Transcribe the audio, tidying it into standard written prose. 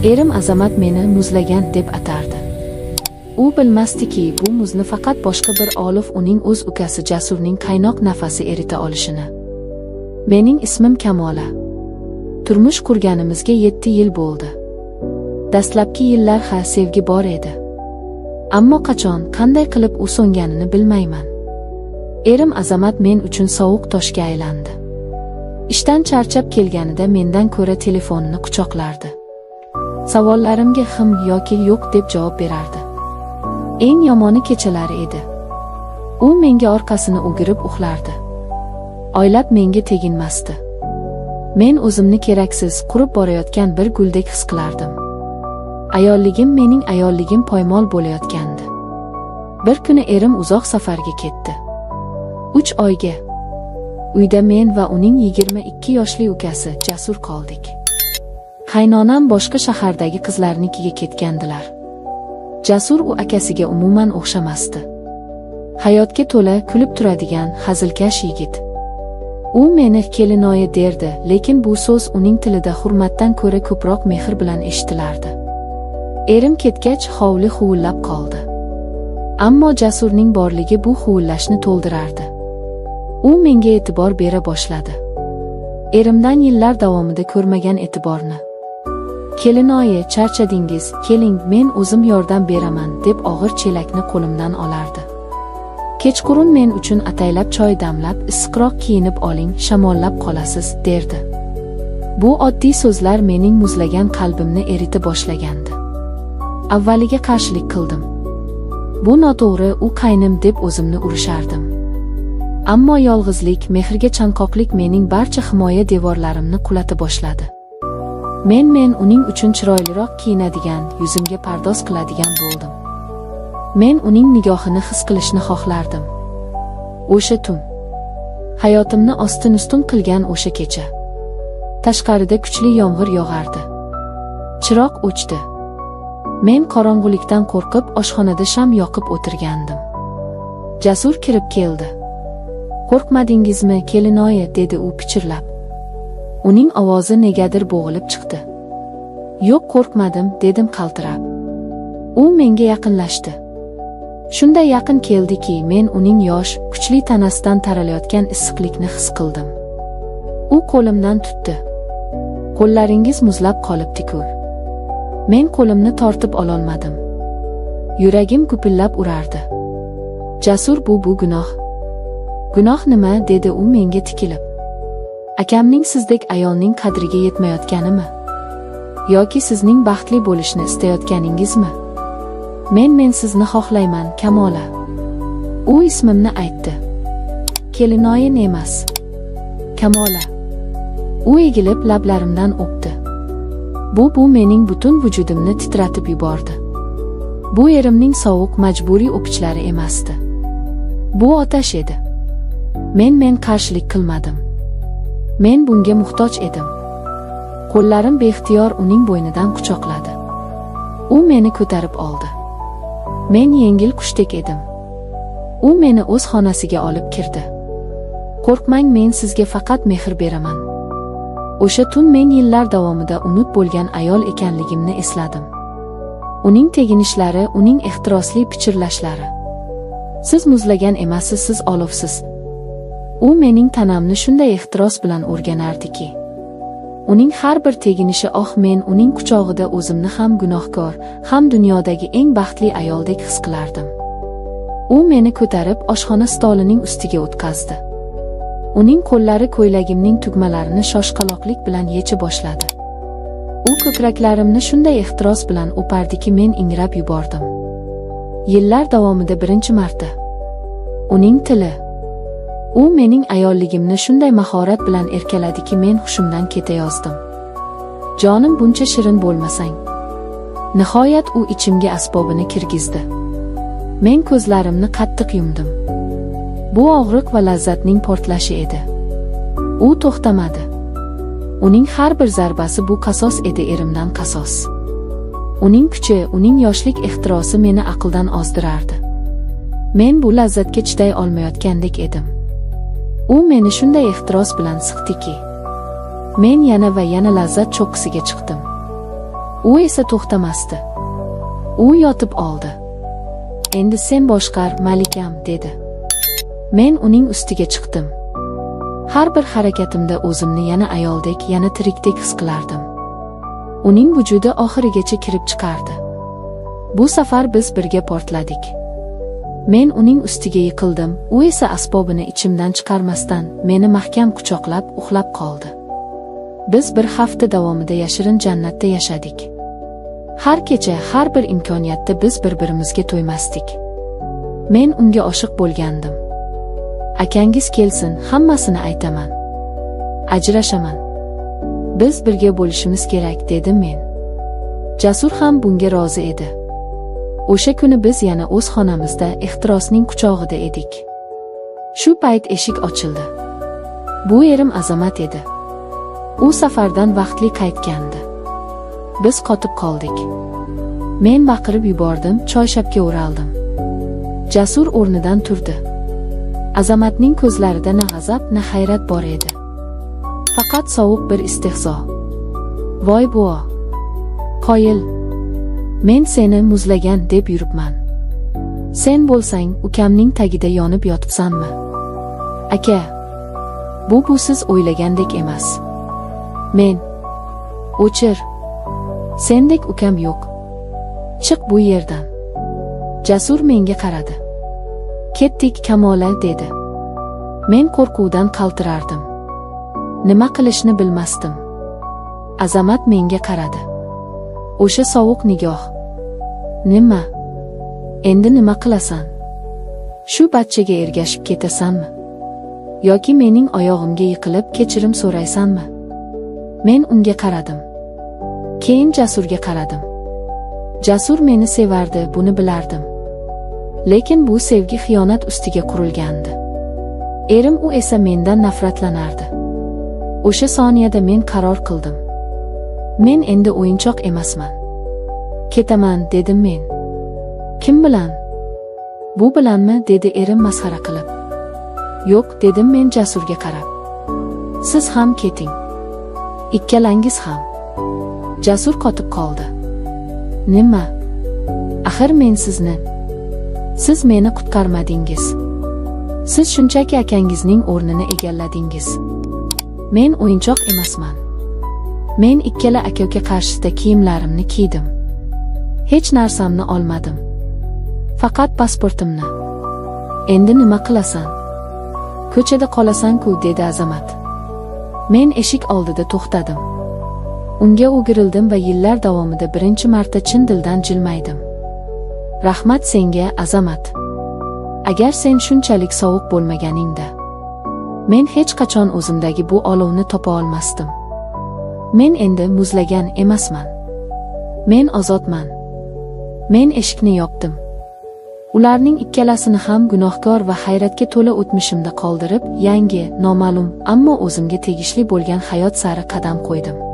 Erim Azamat meni muzlagan deb atardi. U bilmasdiki, bu muzni faqat boshqa bir olif uning o'z ukasi Jasurning qaynoq nafasi erita olishini. Mening ismim Kamola. Turmush qurganimizga 7 yil bo'ldi. Dastlabki yillar sevgi bor edi. Ammo qachon, qanday qilib u so'nganini bilmayman. Erim Azamat men uchun sovuq toshga aylandi. Ishdan charchab kelganida mendan ko'ra telefonini quchoqlardi. Savollarimga him yoki yo'q deb javob berardi. Eng yomoni kechalari edi. U menga orqasini o'girib uxlardi. Oylab menga teginmasdi. Men o'zimni keraksiz, qurib borayotgan bir guldek his qilardim. Ayolligim mening ayolligim poymol bo'layotgandi. Bir kuni erim uzoq safarga ketdi. 3 oyga. Uyda men va uning 22 yoshli ukasi Jasur qoldik. Qaynonam boshqa shahardagi qizlarnikiga ketgandilar. Jasur u akasiga umuman o'xshamasdi. Hayotga to'la kulib turadigan hazilkash yigit. U meni kelinoyi derdi, lekin bu so'z uning tilida hurmatdan ko'ra ko'proq mehr bilan eshitilardi. Erim ketgach hovli huvillab qoldi. Ammo Jasurning borligi bu huvillashni to'ldirardi. U menga e'tibor bera boshladi. Erimdan yillar davomida ko'rmagan e'tiborni. Kelinoyi, charchadingiz, keling, men o'zim yordam beraman deb og'ir chelakni qo'limdan olardi. Kechqurun men uchun ataylab choy damlab, issiqroq kiyinib oling, shamollab qolasiz, derdi. Bu oddiy so'zlar mening muzlagan qalbimni erita boshlagandi. Avvaliga qarshilik qildim. Bu noto'g'ri, u qaynim deb o'zimni urishardim. Ammo yolg'izlik, mehrga chanqoqlik mening barcha himoya devorlarimni qulata boshladi. Men uning uchun chiroyliroq kiyinadigan, yuzimga pardoz qiladigan bo'ldim. Men uning nigohini his qilishni xohlardim. O'sha tun, hayotimni ostin-ustun qilgan o'sha kecha. Tashqarida kuchli yomg'ir yog'ardi. Chiroq o'chdi. Men qorong'ulikdan qo'rqib oshxonada sham yoqib o'tirgandim. Jasur kirib keldi. "Qo'rqmadingizmi, kelinoyi?" dedi u pichirlab. Uning ovozi negadir bo'g'ilib chiqdi. "Yo'q, qo'rqmadim", dedim qaltirab. U menga yaqinlashdi. Shunday yaqin keldiki, men uning yosh, kuchli tanasidan taralayotgan issiqlikni his qildim. U qo'limdan tutdi. "Qo'llaringiz muzlab qolibdi-ku." Men qo'limni tortib ololmadim. Yuragim gupillab urardi. "Jasur, bu gunoh." "Gunoh nima?" dedi u menga tikilib. "Akamning sizdek ayolning qadriga yetmayotganimi? Yoki sizning baxtli bo'lishni istayotganingizmi?" Men sizni xohlayman, Kamola." U ismimni aytdi. "Kelinoyin emas, Kamola." U egilib lablarimdan o'pdi. Bu mening butun vujudimni titratib yubordi. Bu erimning sovuq, majburiy o'pichlari emasdi. Bu otash edi. Men qarshilik qilmadim. Men bunga muhtoj edim. Qo'llarim beixtiyor uning bo'ynidan quchoqladi. U meni ko'tarib oldi. Men yengil qushdek edim. U meni o'z xonasiga olib kirdi. "Qo'rqmang, men sizga faqat mehr beraman." O'sha tun men yillar davomida unut bo'lgan ayol ekanligimni esladim. Uning teginishlari, uning ehtirosli pichirlashlari. "Siz muzlagan emassiz, siz olovsiz." U mening tanamni shunday ehtiros bilan o'rganardiki, uning har bir teginishi men uning quchog'ida o'zimni ham gunohkor, ham dunyodagi eng baxtli ayoldek his qilardim. U meni ko'tarib oshxona stolining ustiga o'tkazdi. Uning qo'llari ko'ylagimning tugmalarini shoshqaloqlik bilan yecha boshladi. U ko'kraklarimni shunday ehtiros bilan o'pardiki, men ingrab yubordim. Yillar davomida birinchi marta. Uning tili. U mening ayolligimni shunday mahorat bilan erkaladiki, men hushimdan ketayozdim. "Jonim, buncha shirin bo'lmasang." Nihoyat u ichimga asbobini kirgizdi. Men ko'zlarimni qattiq yumdim. Bu og'riq va lazzatning portlashi edi. U to'xtamadi. Uning har bir zarbasi bu qasos edi, erimdan qasos. Uning kuchi, uning yoshlik ehtirosi meni aqldan ozdirardi. Men bu lazzatga chiday olmayotgandek edim. U meni shunday ehtiros bilan siqdiki, men yana va yana lazzat cho'qqisiga chiqdim. U esa to'xtamasdi. U yotib oldi. Endi sen boshqar, malikam, dedi. Men uning ustiga chiqdim. Har bir harakatimda o'zimni yana ayoldek, yana tirikdek his qilardim. Uning vujudi oxirigacha kirib chiqardi. Bu safar biz birga portladik. Men uning ustiga yiqildim, u esa asbobini ichimdan chiqarmasdan meni mahkam quchoqlab uxlab qoldi. Biz bir hafta davomida yashirin jannatda yashadik. Har kecha, har bir imkoniyatda biz bir-birimizga to'ymasdik. Men unga oshiq bo'lgandim. Akangiz kelsin, hammasini aytaman. Ajrashaman. Biz birga bo'lishimiz kerak, dedim men. Jasur ham bunga rozi edi. O'sha kuni biz yana o'z xonamizda ehtirosning quchog'ida edik. Shu payt eshik ochildi. Bu erim Azamat edi. U safardan vaqtli qaytgandi. Biz qotib qoldik. Men baqirib yubordim, choyshapga o'raldim. Jasur o'rnidan turdi. Azamatning ko'zlarida na g'azab, na hayrat bor edi. Faqat sovuq bir istehzo. Voy buo! Qoyil! Men seni muzlagan deb yuribman. Sen bo'lsang ukamning tagida yonib yotibsanmi? Aka, bu siz o'ylagandek emas. Men o'chir. Sendek ukam yo'q. Chiq bu yerdan. Jasur menga qaradi. Ketdik Kamola, dedi. Men qo'rquvdan qaltirardim. Nima qilishni bilmasdim. Azamat menga qaradi. O'sha sovuq nigoh. Nima? Endi nima qilasan? Shu bachchaga ergashib ketasanmi? Yoki mening oyog'imga yiqilib kechirim so'raysanmi? Men unga qaradim. Keyin Jasurga qaradim. Jasur meni sevardi, buni bilardim. Lekin bu sevgi xiyonat ustiga qurilgandi. Erim u esa mendan nafratlanardi. O'sha soniyada men qaror qildim. Men endi o'yinchoq emasman. Ketaman, dedim men. Kim bilan? Bu bilanmi, dedi erim masxara qilib. Yo'q, dedim men Jasurga qarab. Siz ham keting. Ikkalangiz ham. Jasur qotib qoldi. Nima? Axir men sizni. Siz meni qutqarmadingiz. Siz shunchaki akangizning o'rnini egalladingiz. Men o'yinchoq emasman. Men ikkala aka-uka qarshisida kiyimlarimni kiydim. Hech narsamni olmadim. Faqat pasportimni. Endi nima qilasan? Ko'chada qolasan-ku, dedi Azamat. Men eshik oldida to'xtadim. Unga o'girildim va yillar davomida birinchi marta chin dildan jilmaydim. Rahmat senga, Azamat. Agar sen shunchalik sovuq bo'lmaganingda, men hech qachon o'zimdagi bu olovni topa olmasdim. Men endi muzlagan emasman. Men ozodman. Men eshikni yopdim. Ularning ikkalasini ham gunohkor va hayratga to'la o'tmishimda qoldirib, yangi, noma'lum, ammo o'zimga tegishli bo'lgan hayot sari qadam qo'ydim.